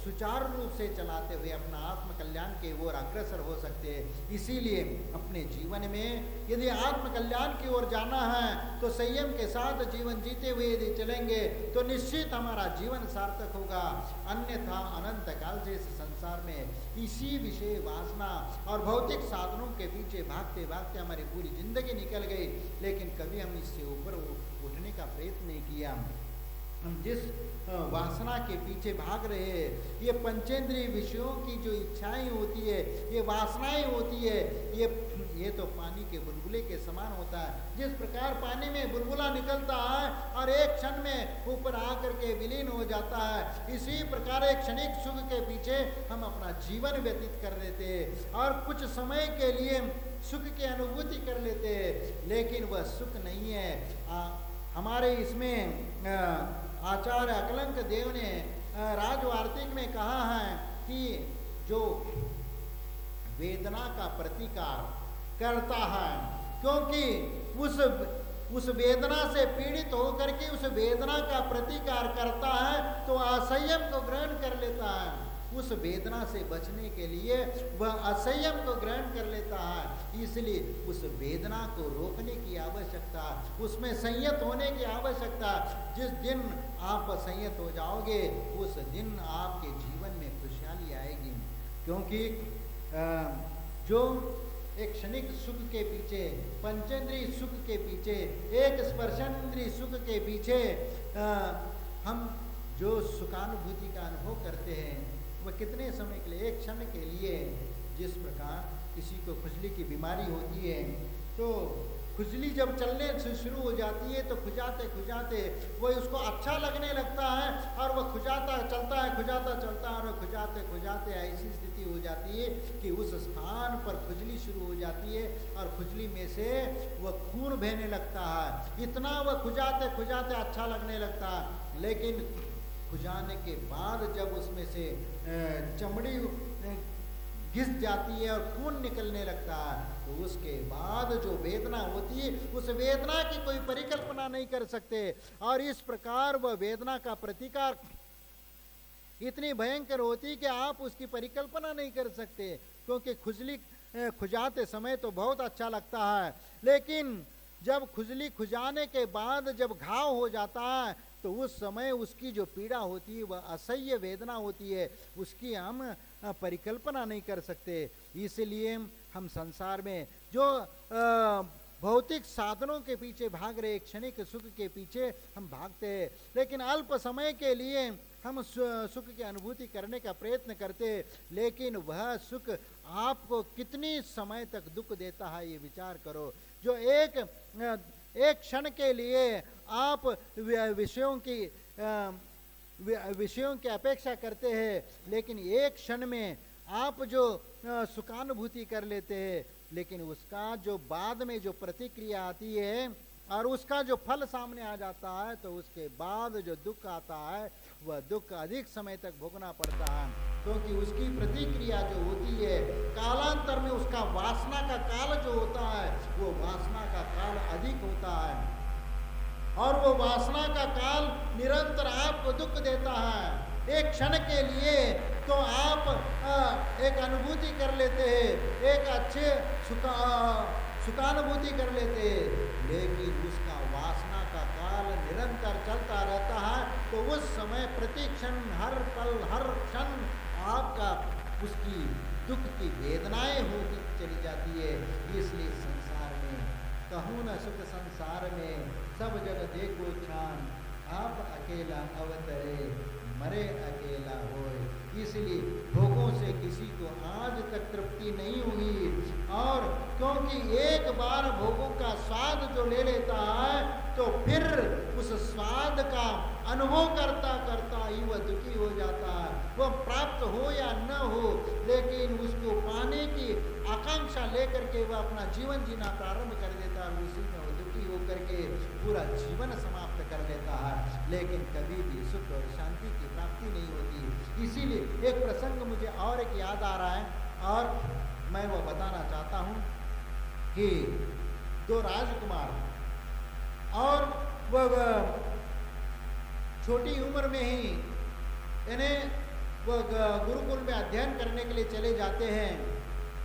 सुचारू रूप से चलाते हुए अपना आत्म कल्याण के ओर अग्रसर हो सकते हैं। इसीलिए अपने जीवन में यदि आत्म कल्याण की ओर जाना है तो संयम के साथ जीवन जीते हुए यदि चलेंगे तो निश्चित हमारा जीवन सार्थक होगा। अन्यथा अनंत काल से इस संसार में इसी विषय वासना और भौतिक साधनों के पीछे भागते भागते हमारी पूरी जिंदगी निकल गई, लेकिन कभी हम इससे ऊपर उठने का प्रयत्न नहीं किया। हम जिस वासना के पीछे भाग रहे हैं, ये पंचेंद्रिय विषयों की जो इच्छाएं होती है, ये वासनाएं होती है, ये तो पानी के बुलबुले के समान होता है। जिस प्रकार पानी में बुलबुला निकलता है और एक क्षण में ऊपर आकर के विलीन हो जाता है, इसी प्रकार एक क्षणिक सुख के पीछे हम अपना जीवन व्यतीत कर लेते हैं और कुछ समय के लिए सुख की अनुभूति कर लेते हैं, लेकिन वह सुख नहीं है। हमारे इसमें आचार्य अकलंक देव ने राजवार्तिक में कहा है कि जो वेदना का प्रतिकार करता है, क्योंकि उस वेदना से पीड़ित होकर के उस वेदना का प्रतिकार करता है तो असंयम को ग्रहण कर लेता है। उस वेदना से बचने के लिए वह असंयम को ग्रहण कर लेता है। इसलिए उस वेदना को रोकने की आवश्यकता, उसमें संयत होने की आवश्यकता। जिस दिन आप संयत हो जाओगे उस दिन आपके जीवन में खुशहाली आएगी, क्योंकि जो एक क्षणिक सुख के पीछे, पंचेंद्रिय सुख के पीछे, एक स्पर्शेंद्रिय सुख के पीछे हम जो सुखानुभूति का अनुभव करते हैं वह कितने समय के लिए, एक क्षण के लिए। जिस प्रकार किसी को खुजली की बीमारी होती है तो खुजली जब चलने से शुरू हो जाती है तो खुजाते खुजाते वह उसको अच्छा लगने लगता है और वह खुजाता चलता है, खुजाता चलता है, और खुजाते खुजाते ऐसी स्थिति हो जाती है कि उस स्थान पर खुजली शुरू हो जाती है और खुजली में से वह खून बहने लगता है। इतना वह खुजाते खुजाते अच्छा लगने लगता है, लेकिन खुजाने के बाद जब उसमें से चमड़ी घिस जाती है और खून निकलने लगता है तो उसके बाद जो वेदना होती है उस वेदना की कोई परिकल्पना नहीं कर सकते। और इस प्रकार वह वेदना का प्रतिकार इतनी भयंकर होती है कि आप उसकी परिकल्पना नहीं कर सकते, क्योंकि खुजली खुजाते समय तो बहुत अच्छा लगता है, लेकिन जब खुजली खुजाने के बाद जब घाव हो जाता है तो उस समय उसकी जो पीड़ा होती है वह असह्य वेदना होती है, उसकी हम परिकल्पना नहीं कर सकते। इसलिए हम संसार में जो भौतिक साधनों के पीछे भाग रहे, क्षणिक सुख के पीछे हम भागते हैं, लेकिन अल्प समय के लिए हम सुख की अनुभूति करने का प्रयत्न करते हैं, लेकिन वह सुख आपको कितनी समय तक दुख देता है ये विचार करो। जो एक क्षण के लिए आप विषयों की अपेक्षा करते हैं, लेकिन एक क्षण में आप जो सुखानुभूति कर लेते हैं, लेकिन उसका जो बाद में जो प्रतिक्रिया आती है और उसका जो फल सामने आ जाता है तो उसके बाद जो दुख आता है वह दुख अधिक समय तक भोगना पड़ता है, क्योंकि उसकी प्रतिक्रिया जो होती है कालांतर में उसका वासना का काल जो होता है वो वासना का काल अधिक होता है और वो वासना का काल निरंतर आपको दुख देता है। एक क्षण के लिए तो आप एक अनुभूति कर लेते हैं, एक अच्छे सुखानुभूति कर लेते हैं, लेकिन उसका वासना का काल निरंतर चलता रहता है, तो उस समय प्रति क्षण, हर पल, हर क्षण आपका उसकी दुख की वेदनाएं होती चली जाती है। इसलिए संसार में कहूँ न सुख संसार में, सब जग देखो छान, आप अकेला अवतरे, मरे अकेला होए। इसलिए भोगों से किसी को आज तक तृप्ति नहीं हुई, और क्योंकि एक बार भोगों का स्वाद जो ले लेता है, तो फिर उस स्वाद का अनुभव करता करता ही वह दुखी हो जाता है। वह प्राप्त हो या न हो, लेकिन उसको पाने की आकांक्षा लेकर के वह अपना जीवन जीना प्रारंभ कर देता है, उसी में वह दुखी होकर के पूरा जीवन समाप्त कर लेता है, लेकिन कभी भी सुख और शांति की प्राप्ति नहीं होती। इसीलिए एक प्रसंग मुझे और एक याद आ रहा है, और मैं वो बताना चाहता हूँ कि दो राजकुमार, और वह छोटी उम्र में ही इन्हें वह गुरुकुल में अध्ययन करने के लिए चले जाते हैं,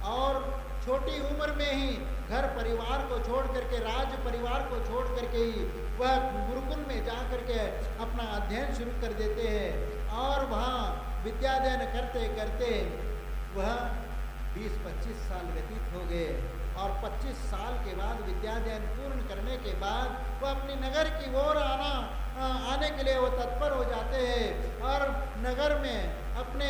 और छोटी उम्र में ही घर परिवार को छोड़ करके, राज परिवार को छोड़ करके ही वह गुरुकुल में जा करके अपना अध्ययन शुरू कर देते हैं, और वहाँ विद्याध्ययन करते करते वह 20-25 साल व्यतीत हो गए, और 25 साल के बाद विद्याध्ययन पूर्ण करने के बाद वह अपनी नगर की ओर आने के लिए वो तत्पर हो जाते हैं, और नगर में अपने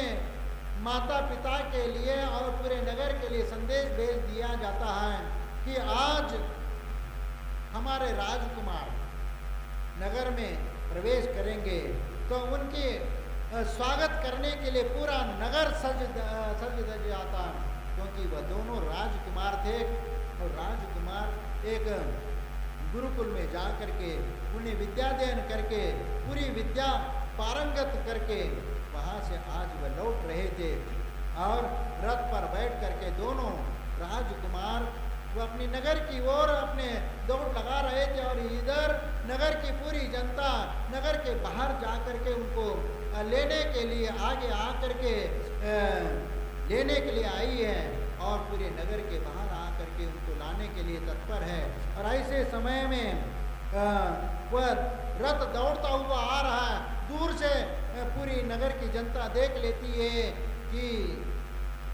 माता पिता के लिए और पूरे नगर के लिए संदेश भेज दिया जाता है कि आज हमारे राजकुमार नगर में प्रवेश करेंगे, तो उनके स्वागत करने के लिए पूरा नगर सज धज जाता, क्योंकि वह दोनों राजकुमार थे, और राजकुमार एक गुरुकुल में जा करके उन्हें विद्याध्ययन करके पूरी विद्या पारंगत करके वहाँ से आज वह लौट रहे थे, और रथ पर बैठ करके दोनों राजकुमार वो अपनी नगर की ओर अपने दौड़ लगा रहे थे, और इधर नगर की पूरी जनता नगर के बाहर जा करके उनको लेने के लिए आगे आ करके लेने के लिए आई है, और पूरे नगर के बाहर आ करके उनको लाने के लिए तत्पर है। और ऐसे समय में वह रथ दौड़ता हुआ आ रहा है, दूर से पूरी नगर की जनता देख लेती है कि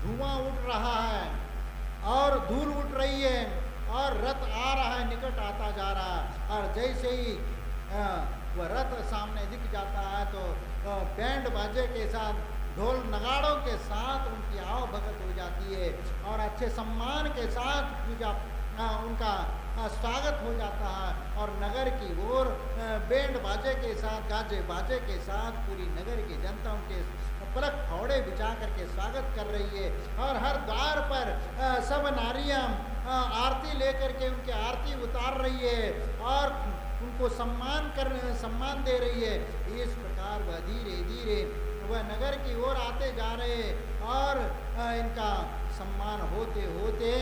धुआं उठ रहा है और धूल उठ रही है, और रथ आ रहा है, निकट आता जा रहा है, और जैसे ही वह रथ सामने दिख जाता है, तो बैंड बाजे के साथ, ढोल नगाड़ों के साथ उनकी आओ भगत हो जाती है, और अच्छे सम्मान के साथ पूजा उनका स्वागत हो जाता है, और नगर की ओर बैंड बाजे के साथ, गाजे बाजे के साथ पूरी नगर की जनता उनके पलक फौड़े बिछा करके स्वागत कर रही है, और हर द्वार पर सब नारियां आरती लेकर के उनकी आरती उतार रही है, और उनको सम्मान दे रही है। इस प्रकार वह धीरे धीरे वह नगर की ओर आते जा रहे, और इनका सम्मान होते होते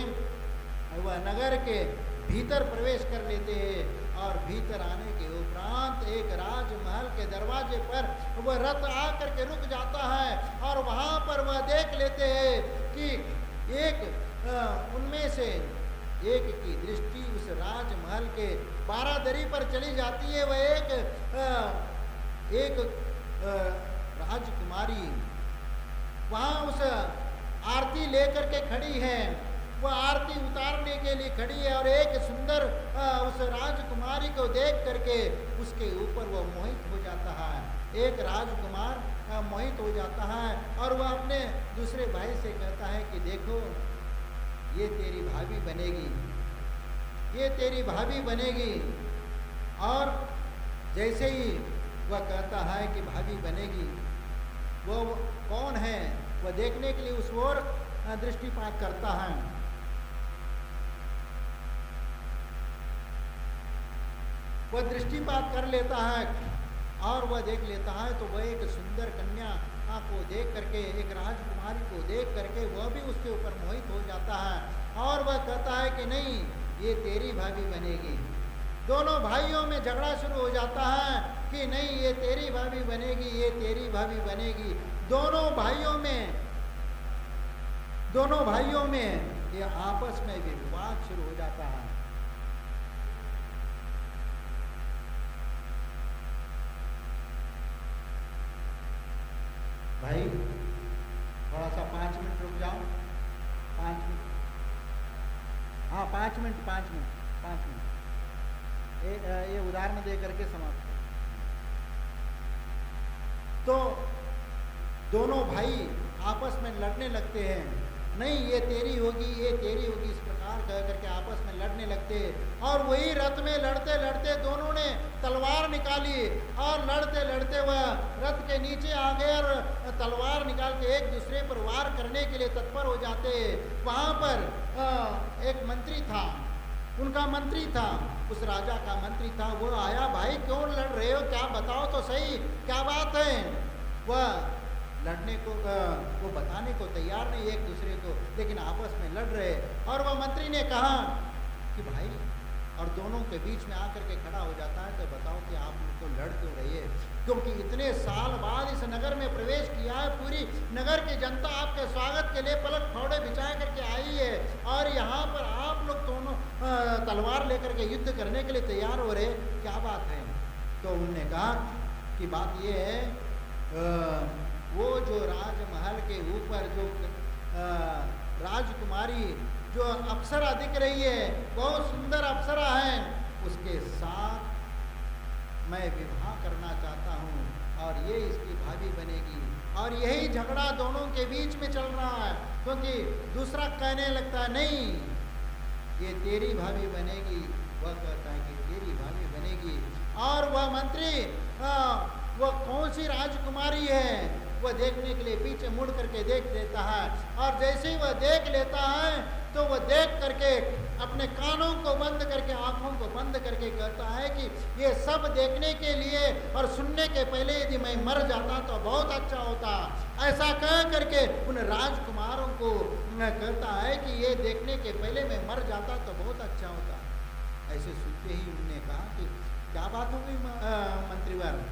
वह नगर के भीतर प्रवेश कर लेते हैं, और भीतर आने के उपरांत एक राजमहल के दरवाजे पर वह रथ आकर के रुक जाता है, और वहाँ पर वह देख लेते हैं कि एक उनमें से एक की दृष्टि उस राजमहल के बारादरी पर चली जाती है। वह एक राजकुमारी वहाँ उस आरती लेकर के खड़ी है, वह आरती उतारने के लिए खड़ी है, और एक सुंदर उस राजकुमारी को देख करके उसके ऊपर वह मोहित हो जाता है। एक राजकुमार मोहित हो जाता है, और वह अपने दूसरे भाई से कहता है कि देखो, ये तेरी भाभी बनेगी, ये तेरी भाभी बनेगी। और जैसे ही वह कहता है कि भाभी बनेगी, वो कौन है वह देखने के लिए उस ओर दृष्टिपात करता है। वह दृष्टिपात कर लेता है, और वह देख लेता है, तो वह एक सुंदर कन्या को देख करके, एक राजकुमारी को देख करके वह भी उसके ऊपर मोहित हो जाता है, और वह कहता है कि नहीं, ये तेरी भाभी बनेगी। दोनों भाइयों में झगड़ा शुरू हो जाता है कि नहीं ये तेरी भाभी बनेगी, ये तेरी भाभी बनेगी। दोनों भाइयों में ये आपस में भी विवाद शुरू हो जाता है। भाई थोड़ा सा 5 मिनट रुक जाओ, 5 मिनट, हाँ 5 मिनट, 5 मिनट, 5 मिनट, ये उदाहरण दे करके समाप्त। तो दोनों भाई आपस में लड़ने लगते हैं, नहीं ये तेरी होगी, ये तेरी होगी, इस प्रकार कह करके आपस में लड़ने लगते। और वही रथ में लड़ते लड़ते दोनों ने तलवार निकाली और लड़ते लड़ते वह रथ के नीचे आ गए और तलवार निकाल के एक दूसरे पर वार करने के लिए तत्पर हो जाते। वहाँ पर एक मंत्री था, उनका मंत्री था, उस राजा का मंत्री था। वो आया, भाई क्यों लड़ रहे हो, क्या बताओ तो सही, क्या बात है। वह लड़ने को वो बताने को तैयार नहीं एक दूसरे को, लेकिन आपस में लड़ रहे। और वह मंत्री ने कहा कि भाई, और दोनों के बीच में आकर के खड़ा हो जाता है, तो बताओ कि आप उनको लड़ क्यों रही है, क्योंकि इतने साल बाद इस नगर में प्रवेश किया है, पूरी नगर की जनता आपके स्वागत के लिए पलक फावड़े बिछा करके आई है, और यहाँ पर आप लोग दोनों तलवार लेकर के युद्ध करने के लिए तैयार हो रहे, क्या बात है। तो उन्होंने कहा कि बात ये है, वो जो राजमहल के ऊपर जो राजकुमारी जो अप्सरा दिख रही है, बहुत सुंदर अप्सरा है, उसके साथ मैं विवाह करना चाहता हूँ और ये इसकी भाभी बनेगी। और यही झगड़ा दोनों के बीच में चल रहा है, क्योंकि दूसरा कहने लगता है नहीं ये तेरी भाभी बनेगी, वह कहता है कि तेरी भाभी बनेगी। और वह मंत्री वह कौन सी राजकुमारी है वह देखने के लिए पीछे मुड़ करके देख लेता है, और जैसे ही वह देख लेता है तो वह देख करके अपने कानों को बंद करके, आंखों को बंद करके कहता है कि ये सब देखने के लिए और सुनने के पहले यदि मैं मर जाता तो बहुत अच्छा होता। ऐसा कह करके उन राजकुमारों को कहता है कि ये देखने के पहले मैं मर जाता तो बहुत अच्छा होता। ऐसे सुनते ही उन्होंने कहा कि क्या बात हो गई मंत्रीवर,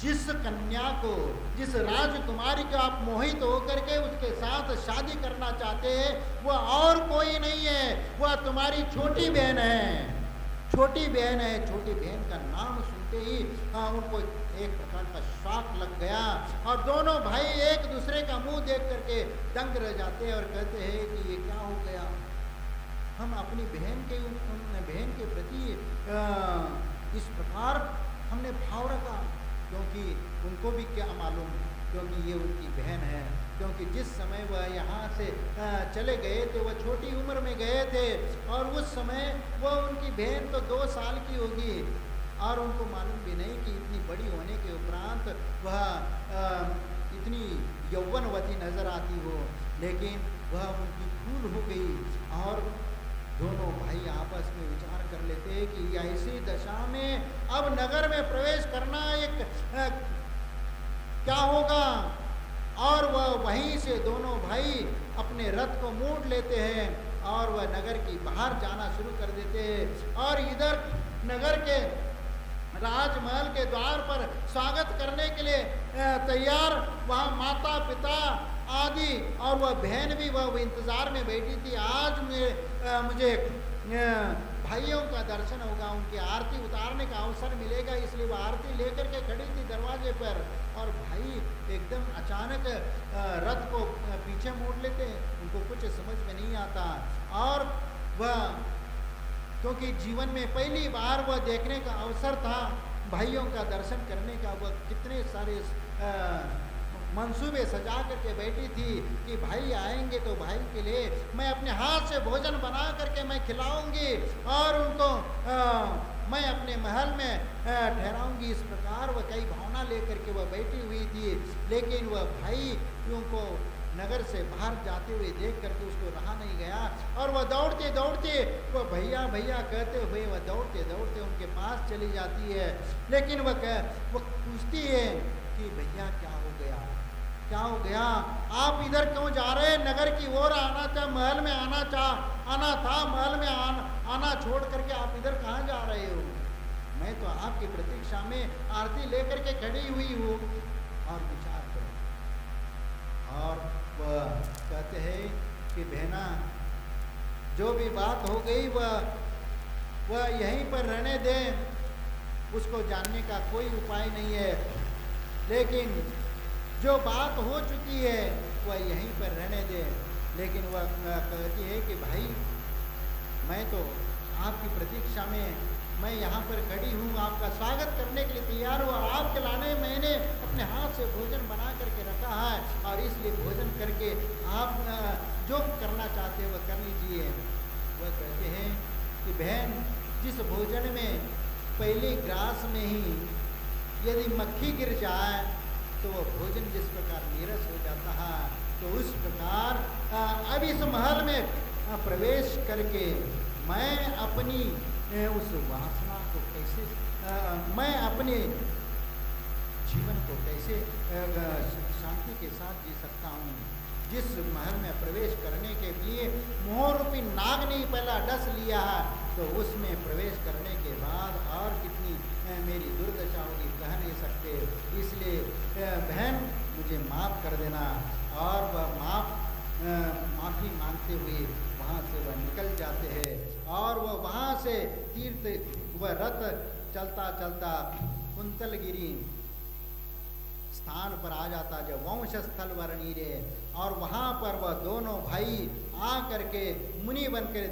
जिस कन्या को, जिस राजकुमारी को आप मोहित होकर के उसके साथ शादी करना चाहते हैं, वह और कोई नहीं है, वह तुम्हारी छोटी बहन है, छोटी बहन है। छोटी बहन का नाम सुनते ही उनको एक प्रकार का शॉक लग गया, और दोनों भाई एक दूसरे का मुंह देख करके दंग रह जाते हैं और कहते हैं कि ये क्या हो गया। हम अपनी बहन के प्रति इस प्रकार हमने भाव रखा, क्योंकि उनको भी क्या मालूम, क्योंकि ये उनकी बहन है। क्योंकि जिस समय वह यहाँ से चले गए थे, वह छोटी उम्र में गए थे, और उस समय वह उनकी बहन तो 2 साल की होगी, और उनको मालूम भी नहीं कि इतनी बड़ी होने के उपरांत वह इतनी यौवनवती नजर आती हो। लेकिन वह उनकी भूल हो गई, और दोनों भाई आपस में विचार कर लेते हैं कि ऐसी दशा में अब नगर में प्रवेश करना एक क्या होगा। और वह वहीं से दोनों भाई अपने रथ को मोड़ लेते हैं और वह नगर की बाहर जाना शुरू कर देते हैं। और इधर नगर के राजमहल के द्वार पर स्वागत करने के लिए तैयार वहाँ माता पिता आदि और वह बहन भी वह इंतजार में बैठी थी। आज मुझे भाइयों का दर्शन होगा, उनकी आरती उतारने का अवसर मिलेगा, इसलिए वह आरती लेकर के खड़ी थी दरवाजे पर। और भाई एकदम अचानक रथ को पीछे मोड़ लेते हैं, उनको कुछ समझ में नहीं आता। और वह क्योंकि जीवन में पहली बार वह देखने का अवसर था भाइयों का दर्शन करने का, वह कितने सारे मंसूबे सजा करके बैठी थी कि भाई आएंगे तो भाई के लिए मैं अपने हाथ से भोजन बना करके मैं खिलाऊंगी और उनको मैं अपने महल में ठहराऊंगी। इस प्रकार वह कई भावना लेकर के वह बैठी हुई थी। लेकिन वह भाई उनको नगर से बाहर जाते हुए देख करके उसको रहा नहीं गया, और वह दौड़ते दौड़ते वह भैया भैया कहते हुए वह दौड़ते दौड़ते उनके पास चली जाती है। लेकिन वह पूछती है कि भैया क्या हो गया, क्या हो गया, आप इधर क्यों जा रहे हैं? नगर की ओर आना था, महल में आना था, महल में आना छोड़ करके आप इधर कहाँ जा रहे हो? मैं तो आपकी प्रतीक्षा में आरती लेकर के खड़ी हुई हूँ। और विचार करो। और वह कहते हैं कि बहना, जो भी बात हो गई वह यहीं पर रहने दें, उसको जानने का कोई उपाय नहीं है। लेकिन जो बात हो चुकी है वह यहीं पर रहने दें। लेकिन वह कहती है कि भाई, मैं तो आपकी प्रतीक्षा में मैं यहाँ पर खड़ी हूँ, आपका स्वागत करने के लिए तैयार हूँ, और आपके लाने मैंने अपने हाथ से भोजन बना करके रखा है, और इसलिए भोजन करके आप जो करना चाहते हैं वह कर लीजिए। वह कहते हैं कि बहन, जिस भोजन में पहले ग्रास में ही यदि मक्खी गिर जाए तो वह भोजन जिस प्रकार नीरस हो जाता है, तो उस प्रकार अब इस महल में प्रवेश करके मैं अपनी उस वासना को कैसे, मैं अपने जीवन को कैसे शांति के साथ जी सकता हूँ। जिस महल में प्रवेश करने के लिए मोहरूपी नाग ने पहला डस लिया है, तो उसमें प्रवेश करने के बाद और कितनी मेरी दुर्दशा होगी कह नहीं सकते। इसलिए बहन, मुझे माफ़ कर देना। और वह माफ़ी मांगते हुए वहाँ से वह निकल जाते हैं। और वह वहाँ से वह रथ चलता चलता कुंतलगिरी स्थान पर आ जाता, जो वंश स्थल वर्णीरे। और वहाँ पर वह दोनों भाई आ करके मुनि बनकर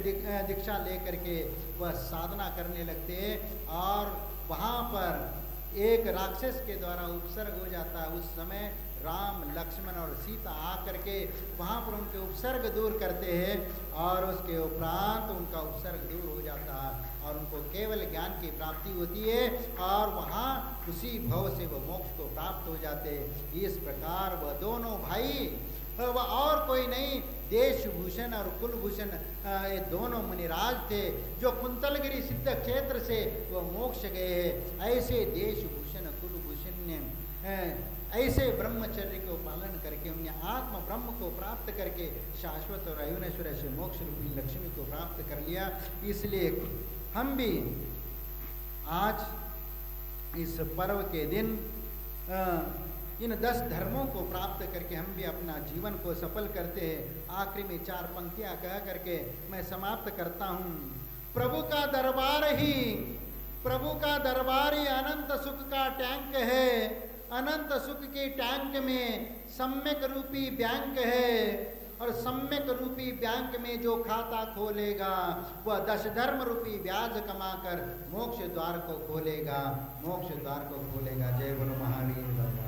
दीक्षा ले करके वह साधना करने लगते हैं। और वहाँ पर एक राक्षस के द्वारा उपसर्ग हो जाता है। उस समय राम, लक्ष्मण और सीता आकर के वहाँ पर उनके उपसर्ग दूर करते हैं, और उसके उपरांत उनका उपसर्ग दूर हो जाता है, और उनको केवल ज्ञान की प्राप्ति होती है, और वहाँ उसी भव से वह मोक्ष को प्राप्त हो जाते हैं। इस प्रकार वह दोनों भाई, वह और कोई नहीं, देशभूषण और कुलभूषण, ये दोनों मुनिराज थे जो कुंतलगिरी सिद्ध क्षेत्र से वह मोक्ष गए हैं। ऐसे देशभूषण कुलभूषण ने ऐसे ब्रह्मचर्य को पालन करके उन्हें आत्म ब्रह्म को प्राप्त करके शाश्वत और अयुनेश्वर से मोक्ष रूपी लक्ष्मी को प्राप्त कर लिया। इसलिए हम भी आज इस पर्व के दिन इन 10 धर्मों को प्राप्त करके हम भी अपना जीवन को सफल करते हैं। आखिरी में 4 पंक्तियां कह करके मैं समाप्त करता हूँ। प्रभु का दरबार ही अनंत सुख का टैंक है। अनंत सुख के टैंक में सम्यक रूपी बैंक है, और सम्यक रूपी बैंक में जो खाता खोलेगा वह 10 धर्म रूपी ब्याज कमाकर मोक्ष द्वार को खोलेगा, मोक्ष द्वार को खोलेगा। जय बोलो महावीर भगवान।